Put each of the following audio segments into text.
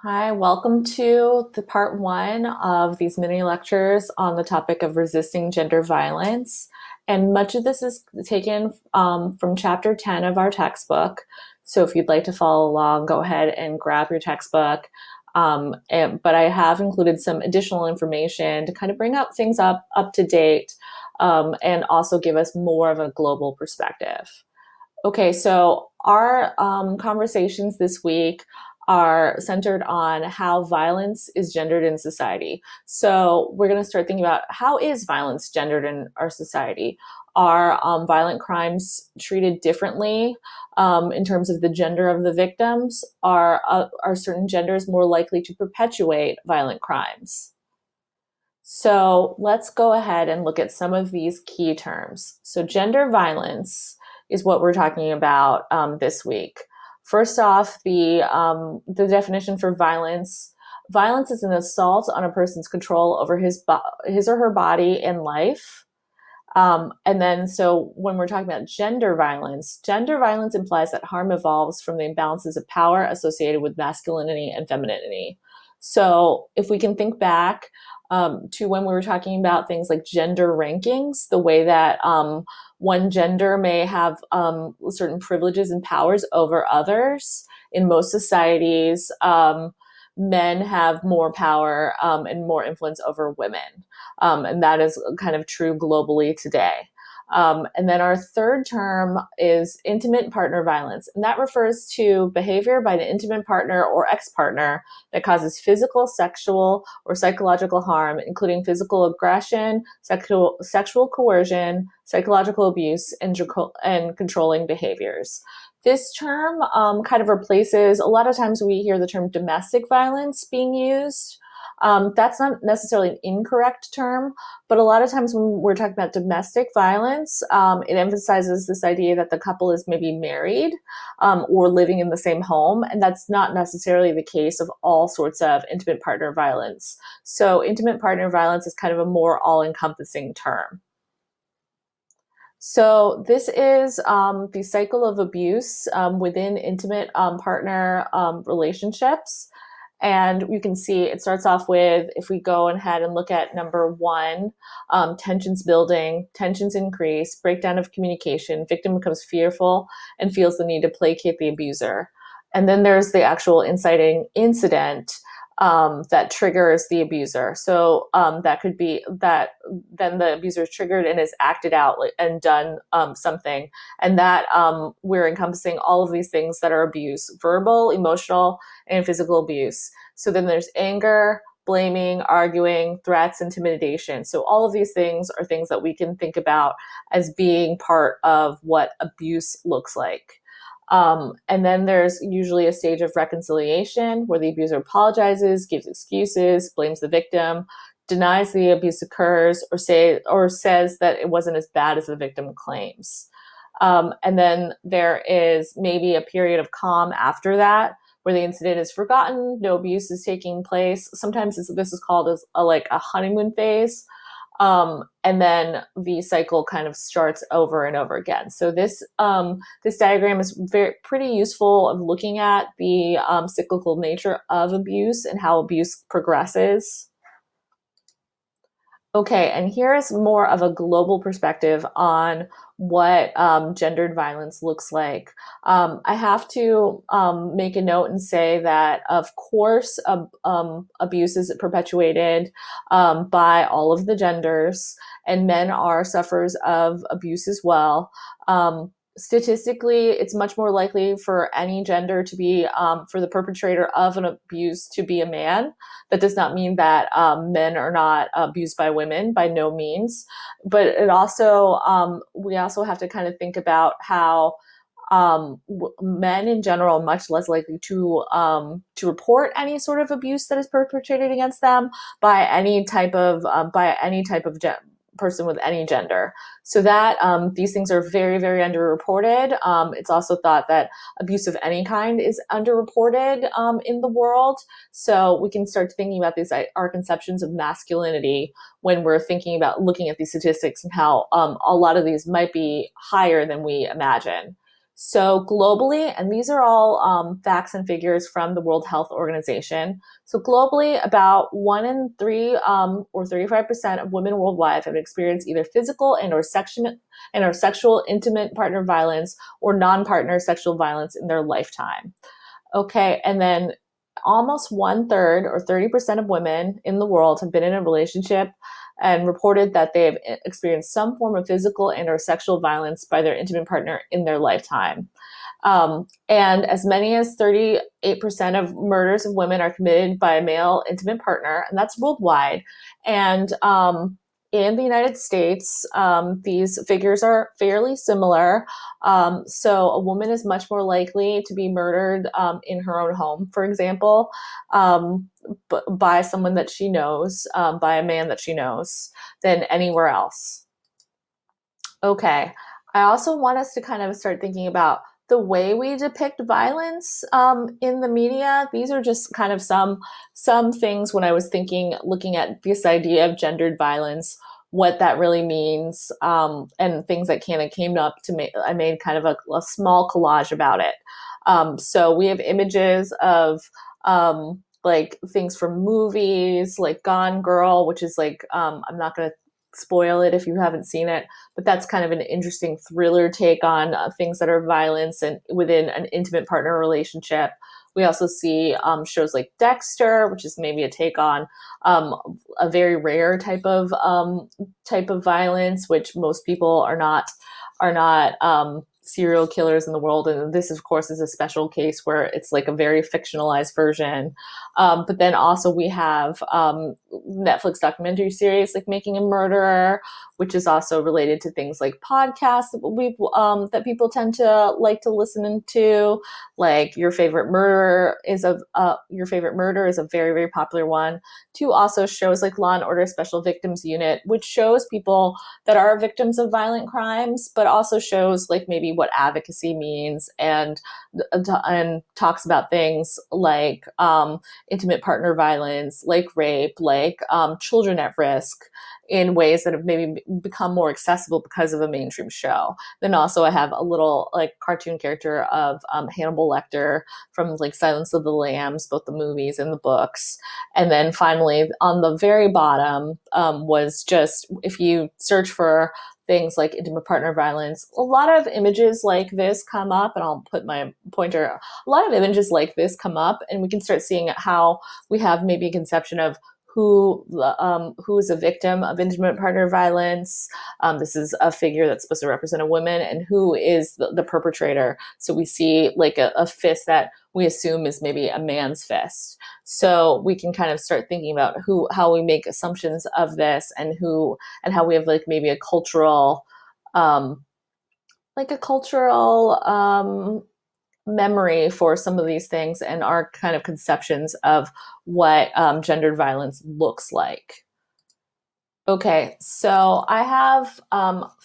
Hi, welcome to the part one of these mini lectures on the topic of resisting gender violence. And much of this is taken from chapter 10 of our textbook. So if you'd like to follow along, go ahead and grab your textbook. But I have included some additional information to kind of bring up things up to date and also give us more of a global perspective. Okay, so our conversations this week are centered on how violence is gendered in society. So we're going to start thinking about how is violence gendered in our society? Are violent crimes treated differently in terms of the gender of the victims? Are certain genders more likely to perpetuate violent crimes? So let's go ahead and look at some of these key terms. So gender violence is what we're talking about this week. First off, the definition for violence. Violence is an assault on a person's control over his or her body and life. And then, so when we're talking about gender violence implies that harm evolves from the imbalances of power associated with masculinity and femininity. So if we can think back to when we were talking about things like gender rankings, the way that one gender may have certain privileges and powers over others. In most societies, men have more power and more influence over women. And that is kind of true globally today. And then our third term is intimate partner violence. And that refers to behavior by the intimate partner or ex-partner that causes physical, sexual, or psychological harm, including physical aggression, sexual coercion, psychological abuse, and controlling behaviors. This term kind of replaces, a lot of times we hear the term domestic violence being used. That's not necessarily an incorrect term, but a lot of times when we're talking about domestic violence, it emphasizes this idea that the couple is maybe married or living in the same home, and that's not necessarily the case of all sorts of intimate partner violence. So intimate partner violence is kind of a more all-encompassing term. So this is the cycle of abuse within intimate partner relationships. And you can see it starts off with, if we go ahead and look at number one, tensions building, tensions increase, breakdown of communication, victim becomes fearful and feels the need to placate the abuser. And then there's the actual inciting incident that triggers the abuser. So that could be that then the abuser is triggered and is acted out and done something. And that we're encompassing all of these things that are abuse: verbal, emotional, and physical abuse. So then there's anger, blaming, arguing, threats, intimidation. So all of these things are things that we can think about as being part of what abuse looks like. And then there's usually a stage of reconciliation where the abuser apologizes, gives excuses, blames the victim, denies the abuse occurs, or says that it wasn't as bad as the victim claims. And then there is maybe a period of calm after that, where the incident is forgotten, no abuse is taking place. Sometimes this is called as like a honeymoon phase. And then the cycle kind of starts over and over again. So this diagram is pretty useful of looking at the cyclical nature of abuse and how abuse progresses. Okay, and here's more of a global perspective on what gendered violence looks like. I have to make a note and say that, of course, abuse is perpetuated by all of the genders, and men are sufferers of abuse as well. Statistically, it's much more likely for any gender to be, for the perpetrator of an abuse to be a man. That does not mean that men are not abused by women, by no means. But it also, we also have to kind of think about how men in general are much less likely to report any sort of abuse that is perpetrated against them by any type of person with any gender. So that these things are very, very underreported. It's also thought that abuse of any kind is underreported in the world. So we can start thinking about these, our conceptions of masculinity, when we're thinking about looking at these statistics and how a lot of these might be higher than we imagine. So globally, and these are all facts and figures from the World Health Organization. So globally, about 1 in 3 or 35% of women worldwide have experienced either physical and or sexual intimate partner violence or non-partner sexual violence in their lifetime. Okay, and then almost 1/3 or 30% of women in the world have been in a relationship and reported that they have experienced some form of physical and or sexual violence by their intimate partner in their lifetime. And as many as 38% of murders of women are committed by a male intimate partner, and that's worldwide. And in the United States, these figures are fairly similar. So a woman is much more likely to be murdered in her own home, for example, by someone that she knows, by a man that she knows, than anywhere else. Okay. I also want us to kind of start thinking about the way we depict violence in the media. These are just kind of some things when I was looking at this idea of gendered violence, what that really means, and things that kind of came up to me. I made kind of a small collage about it. So we have images of like things from movies, like Gone Girl, which is like I'm not going to spoil it if you haven't seen it, but that's kind of an interesting thriller take on things that are violence and within an intimate partner relationship. We also see shows like Dexter, which is maybe a take on a very rare type of violence, which most people are not serial killers in the world. And this, of course, is a special case where it's like a very fictionalized version. But then also we have Netflix documentary series like Making a Murderer, which is also related to things like podcasts that people tend to like to listen to. Like Your Favorite Murder is a very, very popular one. To also shows like Law and Order Special Victims Unit, which shows people that are victims of violent crimes, but also shows like maybe what advocacy means and talks about things like intimate partner violence, like rape, like children at risk, in ways that have maybe become more accessible because of a mainstream show. Then also I have a little like cartoon character of Hannibal Lecter from like Silence of the Lambs, both the movies and the books. And then finally on the very bottom was just, if you search for things like intimate partner violence, a lot of images like this come up, and I'll put my pointer, a lot of images like this come up, and we can start seeing how we have maybe a conception of who is a victim of intimate partner violence. This is a figure that's supposed to represent a woman, and who is the perpetrator. So we see like a fist that we assume is maybe a man's fist. So we can kind of start thinking about how we make assumptions of this, and how we have like maybe a cultural memory for some of these things, and our kind of conceptions of what gendered violence looks like. Okay, so I have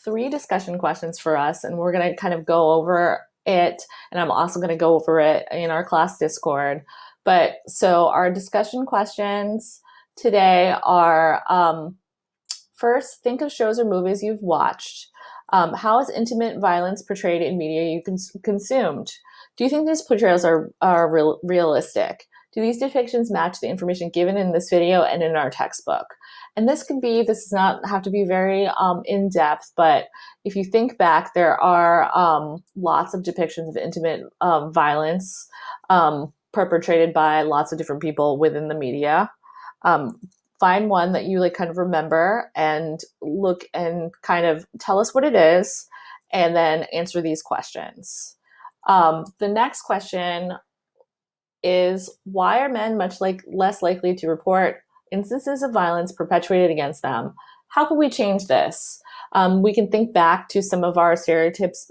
3 discussion questions for us, and we're going to kind of go over it, and I'm also going to go over it in our class Discord. But so our discussion questions today are, first, think of shows or movies you've watched. How is intimate violence portrayed in media you consumed? Do you think these portrayals are realistic? Do these depictions match the information given in this video and in our textbook? And this does not have to be very in-depth, but if you think back, there are lots of depictions of intimate violence perpetrated by lots of different people within the media. Find one that you like kind of remember and look and kind of tell us what it is, and then answer these questions. The next question is, why are men less likely to report instances of violence perpetuated against them? How can we change this? We can think back to some of our stereotypes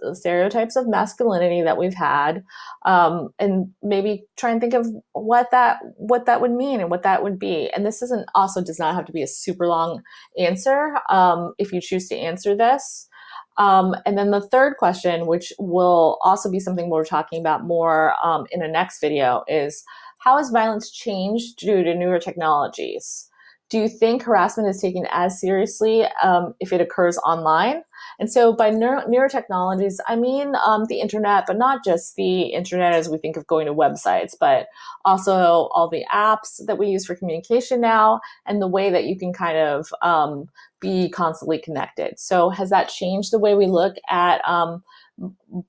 of masculinity that we've had, and maybe try and think of what that would mean and what that would be. And this does not have to be a super long answer if you choose to answer this. And then the third question, which will also be something we're talking about more in the next video, is how has violence changed due to newer technologies? Do you think harassment is taken as seriously if it occurs online? And so by neurotechnologies, I mean the internet, but not just the internet as we think of going to websites, but also all the apps that we use for communication now, and the way that you can kind of be constantly connected. So has that changed the way we look at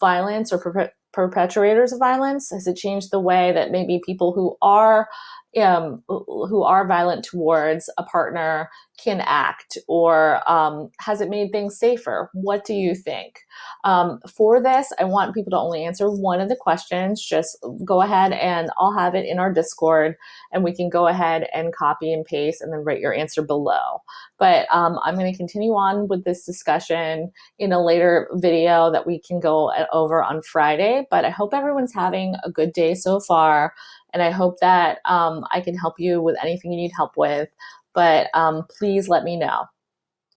violence or perpetrators of violence? Has it changed the way that maybe people who are violent towards a partner can act, or has it made things safer? What do you think? For this, I want people to only answer one of the questions. Just go ahead and I'll have it in our Discord, and we can go ahead and copy and paste and then write your answer below. But I'm going to continue on with this discussion in a later video that we can go over on Friday. But I hope everyone's having a good day so far. And I hope that I can help you with anything you need help with. But please let me know.